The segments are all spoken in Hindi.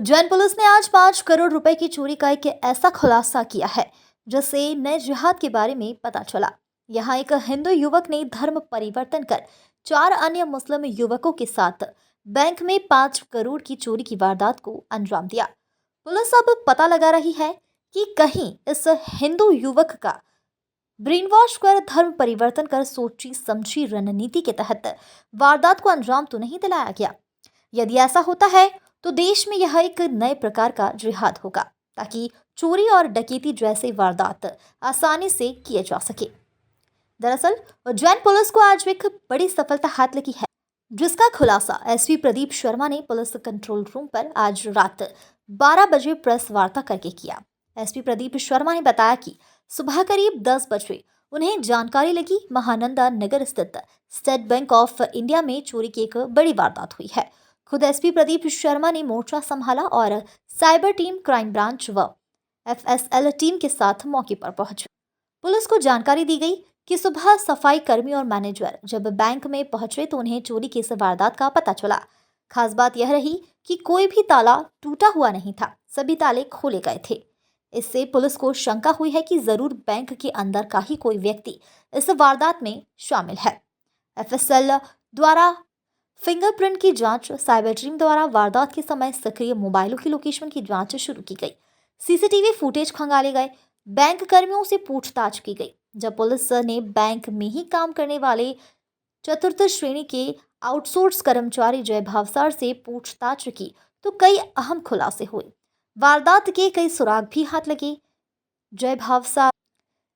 उज्जैन पुलिस ने आज 5 करोड़ रुपए की चोरी का एक ऐसा खुलासा किया है जिससे नए जिहाद के बारे में पता चला। यहाँ एक हिंदू युवक ने धर्म परिवर्तन कर 4 अन्य मुस्लिम युवकों के साथ बैंक में 5 करोड़ की चोरी की वारदात को अंजाम दिया। पुलिस अब पता लगा रही है कि कहीं इस हिंदू युवक का ब्रेन वॉश कर धर्म परिवर्तन कर सोची समझी रणनीति के तहत वारदात को अंजाम तो नहीं दिलाया गया। यदि ऐसा होता है तो देश में यह एक नए प्रकार का जिहाद होगा ताकि चोरी और डकैती जैसे वारदात आसानी से किए जा सके। दरअसल उज्जैन पुलिस को आज एक बड़ी सफलता हाथ लगी है, जिसका खुलासा एसपी प्रदीप शर्मा ने पुलिस कंट्रोल रूम पर आज रात 12 बजे प्रेस वार्ता करके किया। एसपी प्रदीप शर्मा ने बताया कि सुबह करीब 10 बजे उन्हें जानकारी लगी महानंदा नगर स्थित स्टेट बैंक ऑफ इंडिया में चोरी की एक बड़ी वारदात हुई है। खुद एसपी प्रदीप शर्मा ने मोर्चा संभाला और साइबर टीम, क्राइम ब्रांच व एफएसएल टीम के साथ मौके पर पहुंची। पुलिस को जानकारी दी गई कि सुबह सफाई कर्मी और मैनेजर जब बैंक में पहुंचे तो उन्हें चोरी की इस वारदात का पता चला। खास बात यह रही कि कोई भी ताला टूटा हुआ नहीं था, सभी ताले खोले गए थे। इससे पुलिस को शंका हुई है कि जरूर बैंक के अंदर का ही कोई व्यक्ति इस वारदात में शामिल है। एफएसएल द्वारा फिंगरप्रिंट की जांच, साइबर टीम द्वारा वारदात के समय सक्रिय मोबाइलों की लोकेशन की जांच शुरू की गई। सीसीटीवी फुटेज खंगाले गए, बैंक कर्मियों से पूछताछ की गई। जब पुलिस ने बैंक में ही काम करने वाले चतुर्थ श्रेणी के आउटसोर्स कर्मचारी जय भावसार से पूछताछ की तो कई अहम खुलासे हुए। वारदात के कई सुराग भी हाथ लगे। जय भावसार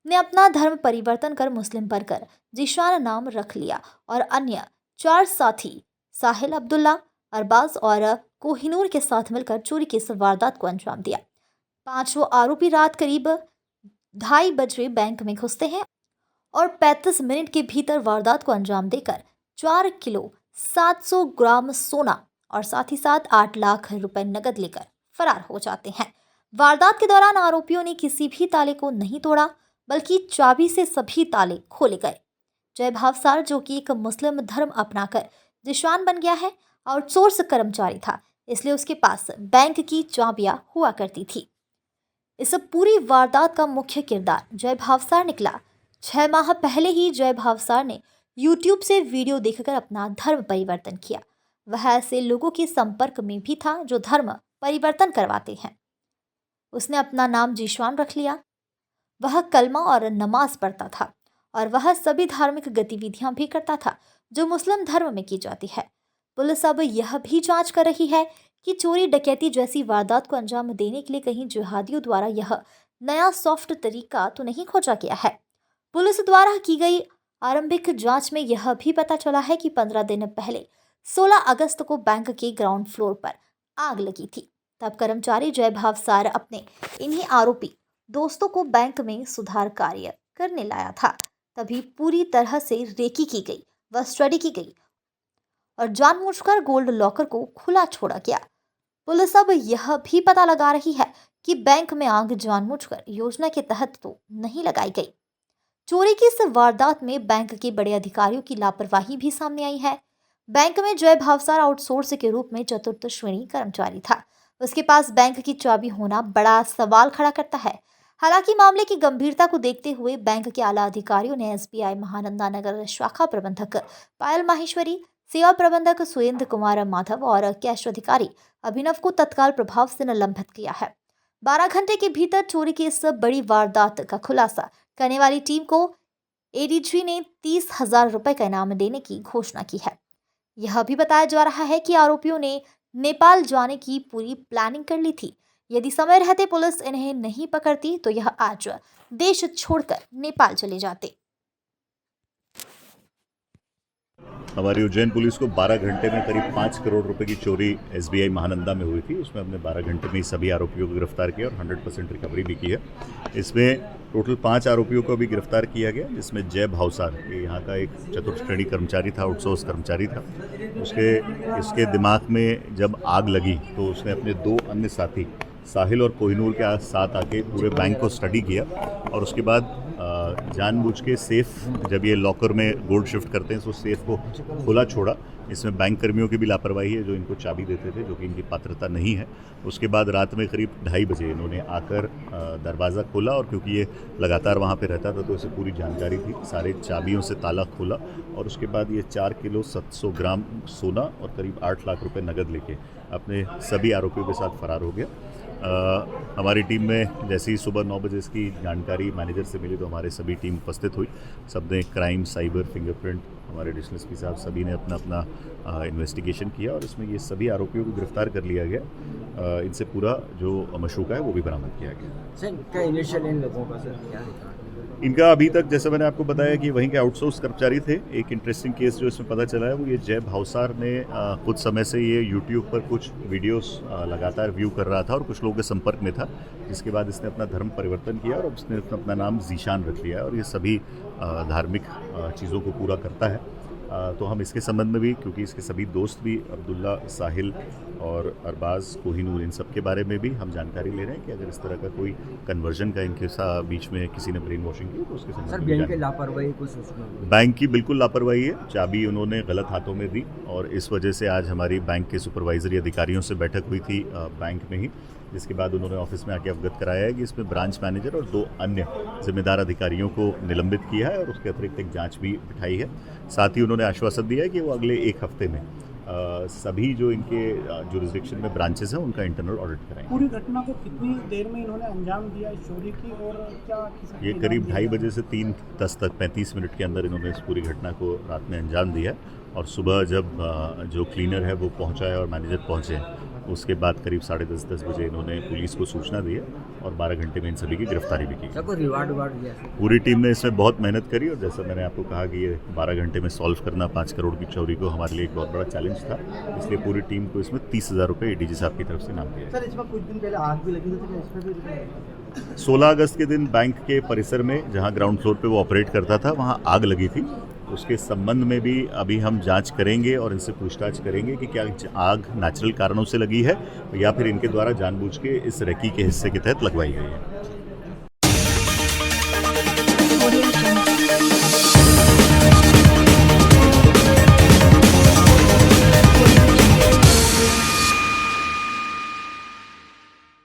ने अपना धर्म परिवर्तन कर मुस्लिम बनकर जीशान नाम रख लिया और अन्य 4 साथी साहिल, अब्दुल्ला, अरबाज और कोहिनूर के साथ मिलकर चोरी की इस वारदात को अंजाम दिया। 5 आरोपी रात करीब 2:30 बजे बैंक में घुसते हैं और 35 मिनट के भीतर वारदात को अंजाम देकर 4 किलो 700 ग्राम सोना और साथ ही साथ 8 लाख रुपए नकद लेकर फरार हो जाते हैं। वारदात के दौरान आरोपियों ने किसी भी ताले को नहीं तोड़ा, बल्कि चाबी से सभी ताले खोले गए। जय भावसार, जो कि एक मुस्लिम धर्म अपनाकर जिशान बन गया है, आउटसोर्स कर्मचारी था, इसलिए उसके पास बैंक की चाबियां हुआ करती थी। इस पूरी वारदात का मुख्य किरदार जय भावसार निकला। 6 माह पहले ही जय भावसार ने यूट्यूब से वीडियो देखकर अपना धर्म परिवर्तन किया। वह ऐसे लोगों के संपर्क में भी था जो धर्म परिवर्तन करवाते हैं। उसने अपना नाम जीशान रख लिया। वह कलमा और नमाज पढ़ता था और वह सभी धार्मिक गतिविधियां भी करता था जो मुस्लिम धर्म में की जाती है। पुलिस अब यह भी जांच कर रही है कि चोरी डकैती जैसी वारदात को अंजाम देने के लिए कहीं जिहादियों द्वारा यह नया सॉफ्ट तरीका तो नहीं खोजा गया है। पुलिस द्वारा की गई आरंभिक जांच में यह भी पता चला है कि 15 दिन पहले 16 अगस्त को बैंक के ग्राउंड फ्लोर पर आग लगी थी। तब कर्मचारी जय भावसार अपने इन्हीं आरोपी दोस्तों को बैंक में सुधार कार्य करने लाया था। तभी पूरी तरह से रेकी की गई व स्टडी की गई और जानबूझकर गोल्ड लॉकर को खुला छोड़ा गया। पुलिस अब यह भी पता लगा रही है कि बैंक में आग जानबूझकर योजना के तहत तो नहीं लगाई गई। चोरी की इस वारदात में बैंक के बड़े अधिकारियों की लापरवाही भी सामने आई है। बैंक में जय भावसार आउटसोर्स के रूप में चतुर्थ श्रेणी कर्मचारी था। उसके पास बैंक की चाबी होना बड़ा सवाल खड़ा करता है। हालांकि मामले की गंभीरता को देखते हुए बैंक के आला अधिकारियों ने एसबीआई महानंदा नगर शाखा प्रबंधक पायल माहेश्वरी, सेवा प्रबंधक सुरेंद्र कुमार माधव और कैश अधिकारी अभिनव को तत्काल प्रभाव से निलंबित किया है। 12 घंटे के भीतर चोरी की इस बड़ी वारदात का खुलासा करने वाली टीम को एडीजी ने 30,000 रुपए का इनाम देने की घोषणा की है। यह भी बताया जा रहा है कि आरोपियों ने नेपाल जाने की पूरी प्लानिंग कर ली थी। यदि समय रहते पुलिस इन्हें नहीं पकड़ती तो यह आज देश छोड़कर नेपाल चले जाते। हमारी उज्जैन पुलिस को 12 घंटे में करीब 5 करोड़ रुपए की चोरी एसबीआई महानंदा में हुई थी। उसमें हमने 12 घंटे में ही सभी आरोपियों को गिरफ्तार किया और 100% रिकवरी भी की है। इसमें टोटल 5 आरोपियों को भी गिरफ्तार किया गया, जिसमें जय भावसार, ये यहाँ का एक चतुर्थ श्रेणी कर्मचारी था, आउटसोर्स कर्मचारी था। इसके दिमाग में जब आग लगी तो उसने अपने 2 अन्य साथी साहिल और कोहिनूर के साथ आके पूरे बैंक को स्टडी किया और उसके बाद जानबूझ के सेफ, जब ये लॉकर में गोल्ड शिफ्ट करते हैं तो सेफ को खुला छोड़ा। इसमें बैंक कर्मियों की भी लापरवाही है जो इनको चाबी देते थे, जो कि इनकी पात्रता नहीं है। उसके बाद रात में करीब 2:30 बजे इन्होंने आकर दरवाज़ा खोला, और क्योंकि ये लगातार वहाँ पे रहता था तो इसे पूरी जानकारी थी, सारे चाबियों से ताला खोला और उसके बाद ये 4 किलो 700 ग्राम सोना और करीब 8 लाख रुपए नगद लेके अपने सभी आरोपियों के साथ फरार हो गया। हमारी टीम में जैसे ही सुबह 9 बजे इसकी जानकारी मैनेजर से मिली तो हमारे सभी टीम उपस्थित हुई। सबने क्राइम, साइबर, फिंगरप्रिंट, हमारे एडिशनल एसपी साहब सभी ने अपना अपना इन्वेस्टिगेशन किया और इसमें ये सभी आरोपियों को गिरफ्तार कर लिया गया। इनसे पूरा जो मशरूका है वो भी बरामद किया गया। सर क्या इनिशियल इन लोगों का सर क्या दिखा? इनका अभी तक, जैसे मैंने आपको बताया कि वहीं के आउटसोर्स कर्मचारी थे। एक इंटरेस्टिंग केस जो इसमें पता चला है वो ये जय भावसार ने कुछ समय से ये यूट्यूब पर कुछ वीडियोस लगातार व्यू कर रहा था और कुछ लोगों के संपर्क में था, जिसके बाद इसने अपना धर्म परिवर्तन किया और उसने अपना नाम जीशान रख लिया और ये सभी धार्मिक चीज़ों को पूरा करता है। तो हम इसके संबंध में भी, क्योंकि इसके सभी दोस्त भी अब्दुल्ला, साहिल और अरबाज, कोहिनूर, इन सब के बारे में भी हम जानकारी ले रहे हैं कि अगर इस तरह का कोई कन्वर्जन का इनके साथ बीच में किसी ने ब्रेन वॉशिंग की तो उसके संबंध सर में बैंक की लापरवाही कुछ उसमें? बैंक की बिल्कुल लापरवाही है। चाबी उन्होंने गलत हाथों में दी और इस वजह से आज हमारी बैंक के सुपरवाइजरी अधिकारियों से बैठक हुई थी बैंक में ही, जिसके बाद उन्होंने ऑफिस में आके अवगत कराया है कि इसमें ब्रांच मैनेजर और 2 अन्य जिम्मेदार अधिकारियों को निलंबित किया है और उसके अतिरिक्त एक जांच भी बिठाई है। साथ ही उन्होंने आश्वासन दिया है कि वो अगले 1 हफ्ते में सभी जो इनके जुरिस्डिक्शन में ब्रांचेस हैं उनका इंटरनल ऑडिट कराएंगे। पूरी घटना को कितनी देर में इन्होंने अंजाम दिया इस चोरी की, और क्या ये करीब 2:30 बजे से 3:10 तक 35 मिनट के अंदर इन्होंने इस पूरी घटना को रात में अंजाम दिया और सुबह जब जो क्लीनर है वो पहुंचा है और मैनेजर पहुंचे, उसके बाद करीब 10:30 बजे इन्होंने पुलिस को सूचना दी और 12 घंटे में इन सभी की गिरफ्तारी भी की। सर कोई रिवार्ड दिया? पूरी टीम ने इसमें बहुत मेहनत करी और जैसा मैंने आपको कहा कि ये 12 घंटे में सॉल्व करना 5 करोड़ की चोरी को हमारे लिए एक बहुत बड़ा चैलेंज था, इसलिए पूरी टीम को इसमें 30,000 रुपये ADG साहब की तरफ से इनाम दिया। सर इसमें कुछ दिन पहले आग भी लगी थी, इसमें भी 16 अगस्त के दिन बैंक के परिसर में, जहां ग्राउंड फ्लोर पे वो ऑपरेट करता था, वहां आग लगी थी। उसके संबंध में भी अभी हम जांच करेंगे और इनसे पूछताछ करेंगे कि क्या आग नेचुरल कारणों से लगी है या फिर इनके द्वारा जानबूझ के इस रेकी के हिस्से के तहत लगवाई गई है।